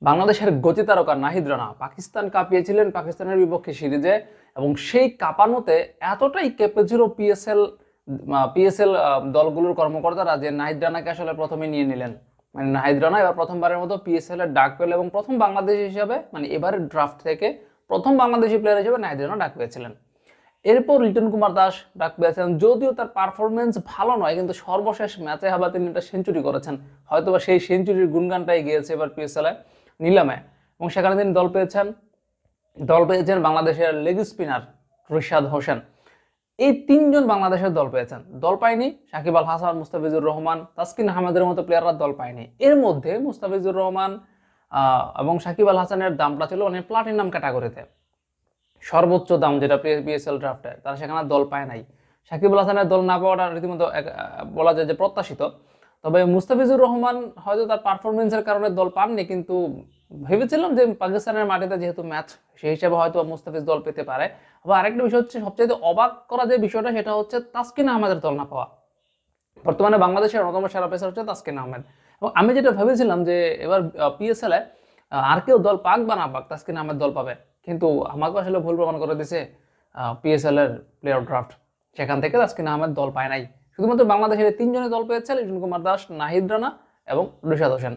বাংলাদেশের গতি তারকা নাহিদ রানা পাকিস্তান কাঁপিয়েছিলেন পাকিস্তানের বিপক্ষে সিরিজে, এবং সেই কাঁপানোতে এতটাই কেঁপেছিল পিএসএল দলগুলোর কর্মকর্তারা যে নাহিদ রানাকে আসলে প্রথমে নিয়ে নিলেন। মানে নাহিদ রানা এবার প্রথমবারের মতো পিএসএল এর ডাক পেল এবং প্রথম বাংলাদেশি হিসাবে, মানে এবারের ড্রাফট থেকে প্রথম বাংলাদেশি প্লেয়ার হিসেবে নাহিদ রানা ডাক পেয়েছিলেন। এরপর লিটন কুমার দাস ডাক পেয়েছেন, যদিও তার পারফরমেন্স ভালো নয়, কিন্তু সর্বশেষ ম্যাচে আবার তিনি একটা সেঞ্চুরি করেছেন, হয়তোবা সেই সেঞ্চুরির গুণগানটাই গিয়েছে এবার পিএসএল এ নিলামে, এবং সেখানে তিনি দল পেয়েছেন বাংলাদেশের লেগ স্পিনার রিশাদ হোসেন। এই তিনজন বাংলাদেশের দল পেয়েছেন। দল পায়নি সাকিব আল হাসান, মুস্তাফিজুর রহমান, তাসকিন আহমেদের মতো প্লেয়াররা দল পায়নি। এর মধ্যে মুস্তাফিজুর রহমান এবং সাকিব আল হাসানের দামটা ছিল মানে প্লাটিনাম ক্যাটাগরিতে, সর্বোচ্চ দাম যেটা পিএসএল ড্রাফটে, তারা সেখানে দল পায় নাই। সাকিব আল হাসানের দল না পাওয়াটা রীতিমতো বলা যায় যে প্রত্যাশিত। তবে মুস্তাফিজুর রহমান হয়তো তার পারফরমেন্সের কারণে দল পাননি, কিন্তু ভেবেছিলাম যে পাকিস্তানের মাটিতে যেহেতু ম্যাচ, সেই হিসাবে হয়তো মুস্তাফিজ দল পেতে পারে। আবার আরেকটা বিষয় হচ্ছে, সবচেয়ে অবাক করা যে বিষয়টা সেটা হচ্ছে তাসকিন আহমেদের দল না পাওয়া। বর্তমানে বাংলাদেশের অন্যতম সেরা পেসার হচ্ছে তাসকিন আহমেদ, এবং আমি যেটা ভেবেছিলাম যে এবার পিএসএল এ আর কেউ দল পাক বা না পাক তাসকিন আহমেদ দল পাবে, কিন্তু আমাকে আসলে ভুল প্রমাণ করে দিয়েছে পিএসএল এর প্লেয়ার ড্রাফট। সেখান থেকে তাসকিন আহমেদ দল পায় নাই। শুধুমাত্র বাংলাদেশের তিনজনে দল পেয়েছে, লিটন কুমার দাস, নাহিদ রানা এবং রিশাদ হোসেন।